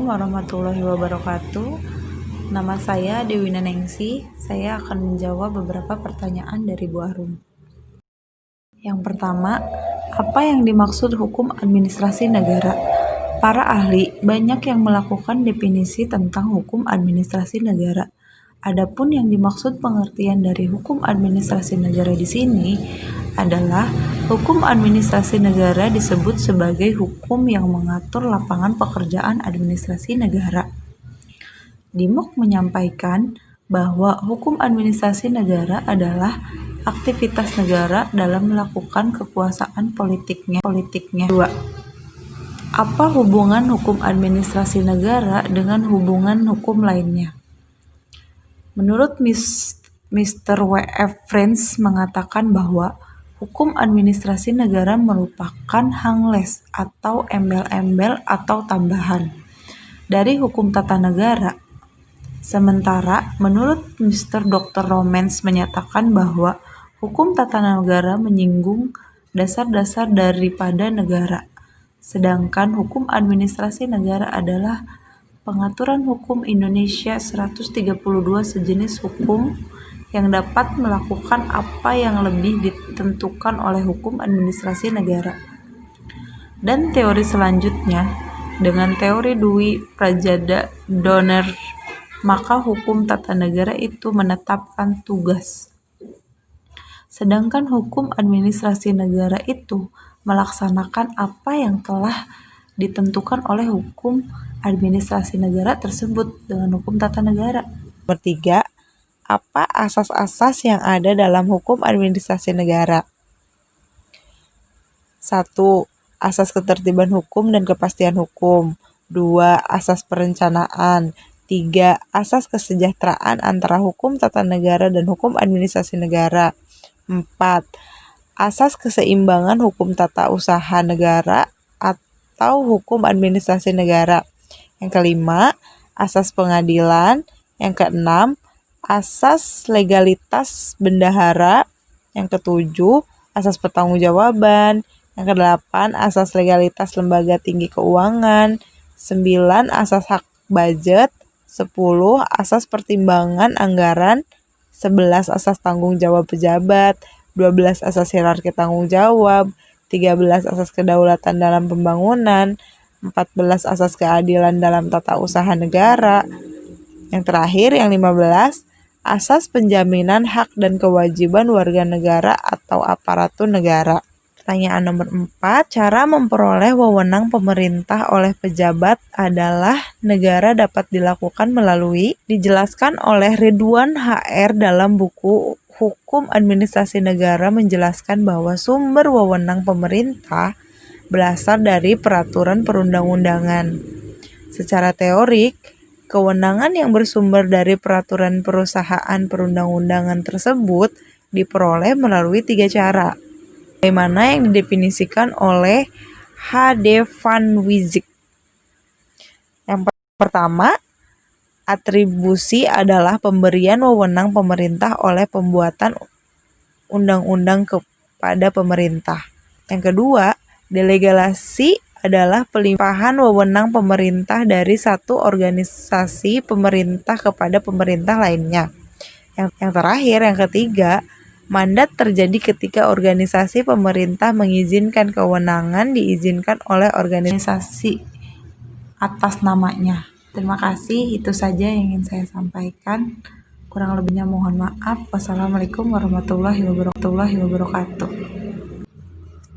Assalamualaikum warahmatullahi wabarakatuh. Nama saya Dewi Nenengsi. Saya akan menjawab beberapa pertanyaan dari Bu Arum. Yang pertama, apa yang dimaksud hukum administrasi negara? Para ahli banyak yang melakukan definisi tentang hukum administrasi negara. Adapun yang dimaksud pengertian dari hukum administrasi negara di sini adalah hukum administrasi negara disebut sebagai hukum yang mengatur lapangan pekerjaan administrasi negara. Dimok menyampaikan bahwa hukum administrasi negara adalah aktivitas negara dalam melakukan kekuasaan politiknya. 2. Apa hubungan hukum administrasi negara dengan hubungan hukum lainnya? Menurut Mr. W.F. Friends mengatakan bahwa hukum administrasi negara merupakan hangles atau embel-embel atau tambahan dari hukum tata negara. Sementara menurut Mr. Dr. Romans menyatakan bahwa hukum tata negara menyinggung dasar-dasar daripada negara, sedangkan hukum administrasi negara adalah pengaturan hukum Indonesia 132 sejenis hukum yang dapat melakukan apa yang lebih ditentukan oleh hukum administrasi negara. Dan teori selanjutnya, dengan teori Dwi Prajada Donner, maka hukum tata negara itu menetapkan tugas. Sedangkan hukum administrasi negara itu melaksanakan apa yang telah ditentukan oleh hukum administrasi negara tersebut dengan hukum tata negara. Nomor 3. Apa asas-asas yang ada dalam hukum administrasi negara? 1. Asas ketertiban hukum dan kepastian hukum. 2. Asas perencanaan. 3. Asas kesejahteraan antara hukum tata negara dan hukum administrasi negara. 4. Asas keseimbangan hukum tata usaha negara atau hukum administrasi negara. Yang kelima, asas pengadilan. Yang keenam, asas legalitas bendahara. Yang ketujuh, asas pertanggungjawaban. Yang kedelapan, asas legalitas lembaga tinggi keuangan. 9, asas hak budget. 10, asas pertimbangan anggaran. 11, asas tanggung jawab pejabat. 12, asas hierarki tanggung jawab. 13, asas kedaulatan dalam pembangunan. 14, asas keadilan dalam tata usaha negara. Yang terakhir, yang 15, asas penjaminan hak dan kewajiban warga negara atau aparatur negara. Pertanyaan nomor 4, cara memperoleh wewenang pemerintah oleh pejabat adalah negara dapat dilakukan melalui, dijelaskan oleh Ridwan HR dalam buku Hukum Administrasi Negara menjelaskan bahwa sumber wewenang pemerintah berasal dari peraturan perundang-undangan. Secara teorik, kewenangan yang bersumber dari peraturan perusahaan perundang-undangan tersebut diperoleh melalui 3 cara. Bagaimana yang didefinisikan oleh H.D. Van Wijck. Yang pertama, atribusi adalah pemberian wewenang pemerintah oleh pembuatan undang-undang kepada pemerintah. Yang kedua, delegasi adalah pelimpahan wewenang pemerintah dari satu organisasi pemerintah kepada pemerintah lainnya. Yang terakhir, yang ketiga, mandat terjadi ketika organisasi pemerintah mengizinkan kewenangan diizinkan oleh organisasi atas namanya. Terima kasih, itu saja yang ingin saya sampaikan. Kurang lebihnya mohon maaf. Wassalamualaikum warahmatullahi wabarakatuh.